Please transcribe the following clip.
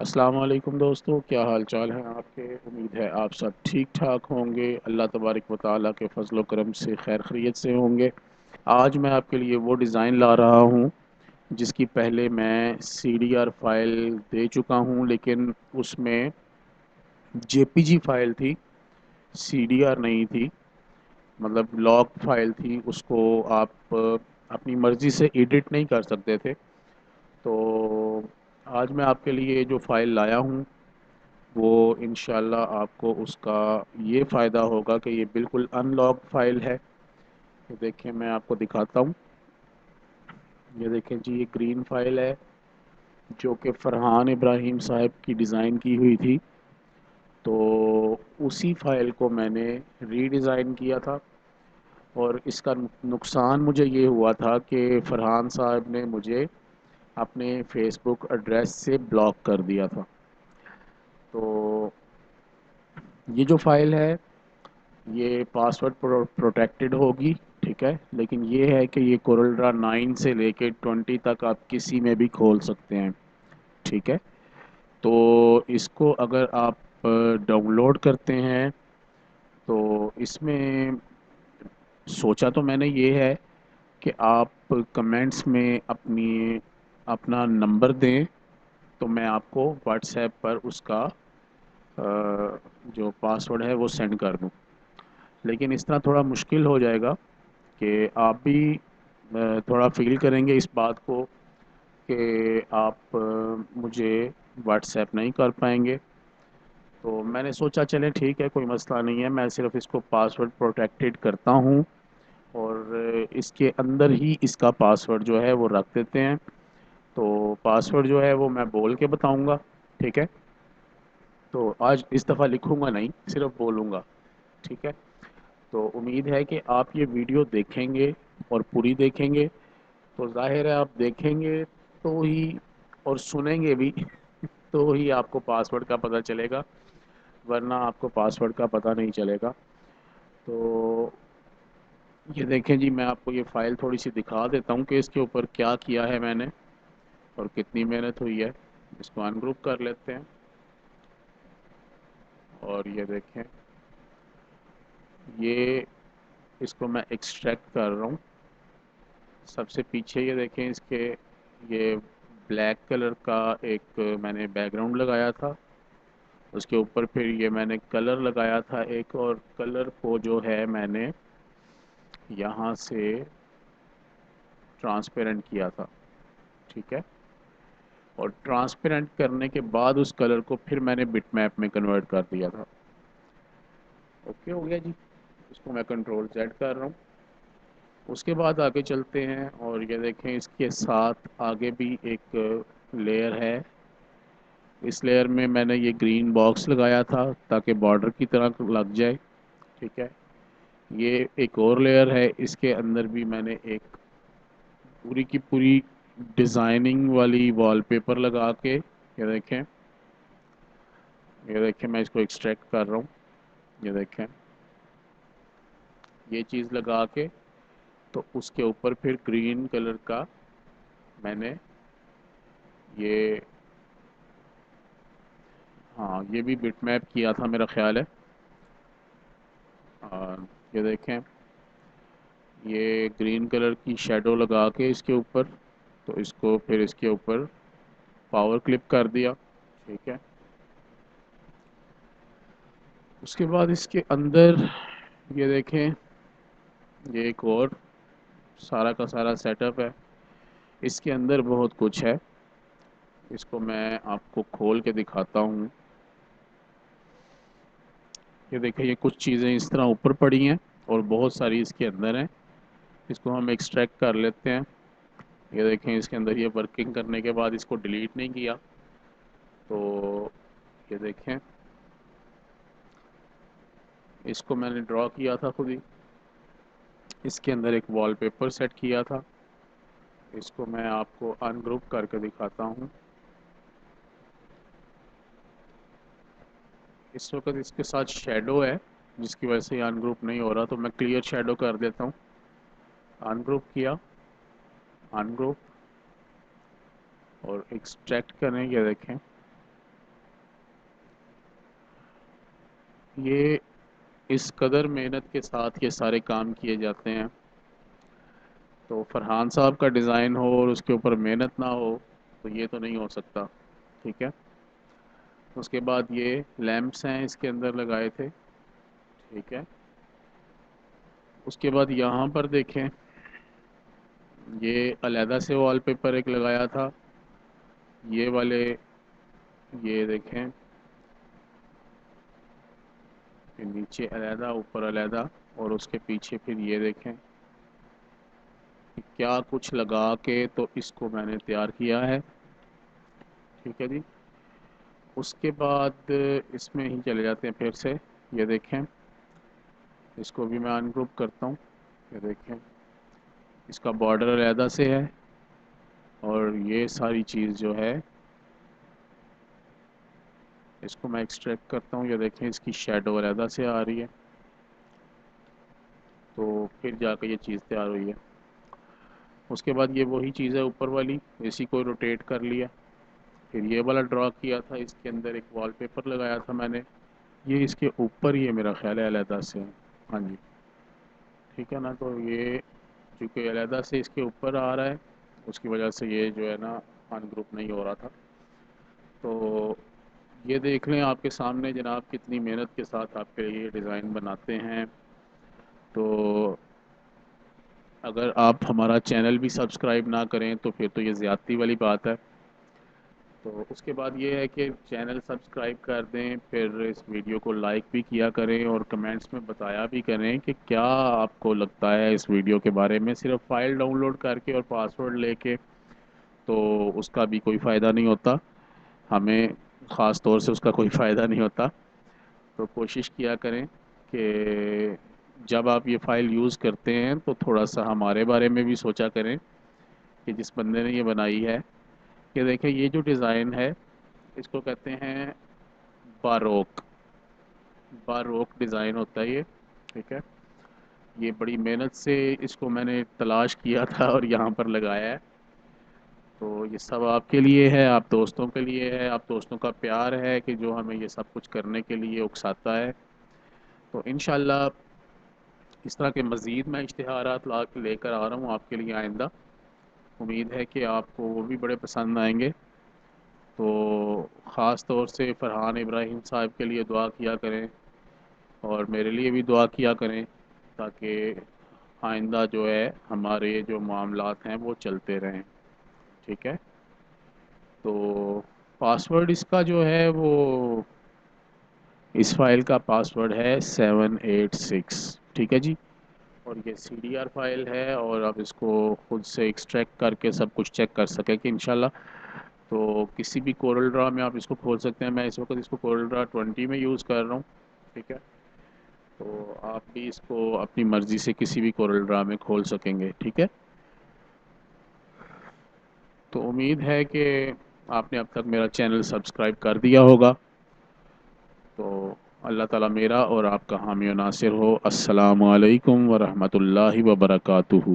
السلام علیکم دوستو، کیا حال چال ہیں آپ کے؟ امید ہے آپ سب ٹھیک ٹھاک ہوں گے، اللہ تبارک و تعالیٰ کے فضل و کرم سے خیر خیریت سے ہوں گے۔ آج میں آپ کے لیے وہ ڈیزائن لا رہا ہوں جس کی پہلے میں سی ڈی آر فائل دے چکا ہوں، لیکن اس میں جے پی جی فائل تھی، سی ڈی آر نہیں تھی، مطلب لاگ فائل تھی۔ اس کو آپ اپنی مرضی سے ایڈٹ نہیں کر سکتے تھے۔ تو آج میں آپ کے لیے جو فائل لایا ہوں وہ انشاءاللہ آپ کو اس کا یہ فائدہ ہوگا کہ یہ بالکل ان لاک فائل ہے۔ یہ دیکھیں، میں آپ کو دکھاتا ہوں۔ یہ دیکھیں جی، یہ گرین فائل ہے جو کہ فرحان ابراہیم صاحب کی ڈیزائن کی ہوئی تھی۔ تو اسی فائل کو میں نے ری ڈیزائن کیا تھا، اور اس کا نقصان مجھے یہ ہوا تھا کہ فرحان صاحب نے مجھے اپنے فیس بک ایڈریس سے بلاک کر دیا تھا۔ تو یہ جو فائل ہے یہ پاسورڈ پروٹیکٹڈ ہوگی، ٹھیک ہے، لیکن یہ ہے کہ یہ کورل ڈرا 9 سے لے کے 20 تک آپ کسی میں بھی کھول سکتے ہیں، ٹھیک ہے۔ تو اس کو اگر آپ ڈاؤن لوڈ کرتے ہیں تو اس میں سوچا تو میں نے یہ ہے کہ آپ کمنٹس میں اپنا نمبر دیں تو میں آپ کو واٹس ایپ پر اس کا جو پاسورڈ ہے وہ سینڈ کر دوں۔ لیکن اس طرح تھوڑا مشکل ہو جائے گا کہ آپ بھی تھوڑا فیل کریں گے اس بات کو کہ آپ مجھے واٹس ایپ نہیں کر پائیں گے۔ تو میں نے سوچا چلیں ٹھیک ہے، کوئی مسئلہ نہیں ہے، میں صرف اس کو پاسورڈ پروٹیکٹڈ کرتا ہوں، اور اس کے اندر ہی اس کا پاسورڈ جو ہے وہ رکھ دیتے ہیں۔ تو پاسورڈ جو ہے وہ میں بول کے بتاؤں گا، ٹھیک ہے۔ تو آج اس دفعہ لکھوں گا نہیں، صرف بولوں گا، ٹھیک ہے۔ تو امید ہے کہ آپ یہ ویڈیو دیکھیں گے اور پوری دیکھیں گے، تو ظاہر ہے آپ دیکھیں گے تو ہی اور سنیں گے بھی تو ہی آپ کو پاسورڈ کا پتہ چلے گا، ورنہ آپ کو پاسورڈ کا پتہ نہیں چلے گا۔ تو یہ دیکھیں جی، میں آپ کو یہ فائل تھوڑی سی دکھا دیتا ہوں کہ اس کے اوپر کیا کیا ہے میں نے اور کتنی محنت ہوئی ہے۔ اس کو ان گروپ کر لیتے ہیں، اور یہ دیکھیں، یہ اس کو میں ایکسٹریکٹ کر رہا ہوں۔ سب سے پیچھے یہ دیکھیں، اس کے یہ بلیک کلر کا ایک میں نے بیک گراؤنڈ لگایا تھا، اس کے اوپر پھر یہ میں نے کلر لگایا تھا ایک، اور کلر کو جو ہے میں نے یہاں سے ٹرانسپیرنٹ کیا تھا، ٹھیک ہے۔ اور ٹرانسپیرنٹ کرنے کے بعد اس کلر کو پھر میں نے بٹ میپ میں کنورٹ کر دیا تھا۔ اوکے ہو گیا جی، اس کو میں کنٹرول زیڈ کر رہا ہوں۔ اس کے بعد آگے چلتے ہیں، اور یہ دیکھیں اس کے ساتھ آگے بھی ایک لیئر ہے۔ اس لیئر میں میں نے یہ گرین باکس لگایا تھا تاکہ بارڈر کی طرح لگ جائے، ٹھیک ہے۔ یہ ایک اور لیئر ہے، اس کے اندر بھی میں نے ایک پوری کی پوری ڈیزائننگ والی وال پیپر لگا کے، یہ دیکھیں میں اس کو ایکسٹریکٹ کر رہا ہوں۔ یہ دیکھیں یہ چیز لگا کے، تو اس کے اوپر پھر گرین کلر کا میں نے یہ، ہاں یہ بھی بٹ میپ کیا تھا میرا خیال ہے۔ اور یہ دیکھیں یہ گرین کلر کی شیڈو لگا کے اس کے اوپر، تو اس کو پھر اس کے اوپر پاور کلپ کر دیا، ٹھیک ہے۔ اس کے بعد اس کے اندر یہ دیکھیں، یہ ایک اور سارا کا سارا سیٹ اپ ہے۔ اس کے اندر بہت کچھ ہے، اس کو میں آپ کو کھول کے دکھاتا ہوں۔ یہ دیکھیں یہ کچھ چیزیں اس طرح اوپر پڑی ہیں اور بہت ساری اس کے اندر ہیں۔ اس کو ہم ایکسٹریکٹ کر لیتے ہیں۔ یہ دیکھیں اس کے اندر یہ ورکنگ کرنے کے بعد اس کو ڈیلیٹ نہیں کیا، تو یہ دیکھیں اس کو میں نے ڈرا کیا تھا خود ہی۔ اس کے اندر ایک وال پیپر سیٹ کیا تھا، اس کو میں آپ کو ان گروپ کر کے دکھاتا ہوں۔ اس وقت اس کے ساتھ شیڈو ہے جس کی وجہ سے ان گروپ نہیں ہو رہا، تو میں کلیئر شیڈو کر دیتا ہوں۔ ان گروپ کیا، ان گروپ، اور ایکسٹریکٹ کریں، یہ دیکھیں یہ اس قدر محنت کے ساتھ یہ سارے کام کیے جاتے ہیں، تو فرحان صاحب کا ڈیزائن ہو اور اس کے اوپر محنت نہ ہو تو یہ تو نہیں ہو سکتا، ٹھیک ہے۔ اس کے بعد یہ لیمپس ہیں اس کے اندر لگائے تھے، ٹھیک ہے۔ اس کے بعد یہاں پر دیکھیں، یہ علیحدہ سے وال پیپر ایک لگایا تھا، یہ والے، یہ دیکھیں کہ نیچے علیحدہ اوپر علیحدہ، اور اس کے پیچھے پھر یہ دیکھیں کہ کیا کچھ لگا کے تو اس کو میں نے تیار کیا ہے، ٹھیک ہے جی۔ اس کے بعد اس میں ہی چلے جاتے ہیں پھر سے، یہ دیکھیں اس کو بھی میں ان گروپ کرتا ہوں، یہ دیکھیں اس کا بارڈر علیحدہ سے ہے، اور یہ ساری چیز جو ہے اس کو میں ایکسٹریکٹ کرتا ہوں، یہ دیکھیں اس کی شیڈو علیحدہ سے آ رہی ہے، تو پھر جا کے یہ چیز تیار ہوئی ہے۔ اس کے بعد یہ وہی چیز ہے اوپر والی، اسی کو روٹیٹ کر لیا، پھر یہ والا ڈرا کیا تھا، اس کے اندر ایک وال پیپر لگایا تھا میں نے، یہ اس کے اوپر ہی ہے میرا خیال ہے علیحدہ سے، ہاں جی ٹھیک ہے نا۔ تو یہ چونکہ علیحدہ سے اس کے اوپر آ رہا ہے، اس کی وجہ سے یہ جو ہے نا ان گروپ نہیں ہو رہا تھا۔ تو یہ دیکھ لیں آپ کے سامنے جناب کتنی محنت کے ساتھ آپ کے لیے ڈیزائن بناتے ہیں۔ تو اگر آپ ہمارا چینل بھی سبسکرائب نہ کریں تو پھر تو یہ زیادتی والی بات ہے۔ تو اس کے بعد یہ ہے کہ چینل سبسکرائب کر دیں، پھر اس ویڈیو کو لائک بھی کیا کریں، اور کمنٹس میں بتایا بھی کریں کہ کیا آپ کو لگتا ہے اس ویڈیو کے بارے میں۔ صرف فائل ڈاؤن لوڈ کر کے اور پاسورڈ لے کے تو اس کا بھی کوئی فائدہ نہیں ہوتا، ہمیں خاص طور سے اس کا کوئی فائدہ نہیں ہوتا۔ تو کوشش کیا کریں کہ جب آپ یہ فائل یوز کرتے ہیں تو تھوڑا سا ہمارے بارے میں بھی سوچا کریں کہ جس بندے نے یہ بنائی ہے، کہ دیکھیں یہ جو ڈیزائن ہے اس کو کہتے ہیں باروک، باروک ڈیزائن ہوتا ہے یہ، ٹھیک ہے۔ یہ بڑی محنت سے اس کو میں نے تلاش کیا تھا اور یہاں پر لگایا ہے، تو یہ سب آپ کے لیے ہے، آپ دوستوں کے لیے ہے، آپ دوستوں کا پیار ہے کہ جو ہمیں یہ سب کچھ کرنے کے لیے اکساتا ہے۔ تو انشاءاللہ اس طرح کے مزید میں اشتہارات لے کر آ رہا ہوں آپ کے لیے آئندہ، امید ہے کہ آپ کو وہ بھی بڑے پسند آئیں گے۔ تو خاص طور سے فرحان ابراہیم صاحب کے لیے دعا کیا کریں، اور میرے لیے بھی دعا کیا کریں، تاکہ آئندہ جو ہے ہمارے جو معاملات ہیں وہ چلتے رہیں، ٹھیک ہے۔ تو پاسورڈ اس کا جو ہے وہ، اس فائل کا پاسورڈ ہے 786، ٹھیک ہے جی۔ اور یہ سی ڈی آر فائل ہے، اور آپ اس کو خود سے ایکسٹریکٹ کر کے سب کچھ چیک کر سکیں کہ انشاءاللہ تو کسی بھی کورل ڈرا میں آپ اس کو کھول سکتے ہیں۔ میں اس وقت اس کو کورل ڈرا 20 میں یوز کر رہا ہوں، ٹھیک ہے۔ تو آپ بھی اس کو اپنی مرضی سے کسی بھی کورل ڈرا میں کھول سکیں گے، ٹھیک ہے۔ تو امید ہے کہ آپ نے اب تک میرا چینل سبسکرائب کر دیا ہوگا۔ تو اللہ تعالیٰ میرا اور آپ کا حامی و ناصر ہو۔ السلام علیکم ورحمۃ اللہ وبرکاتہ۔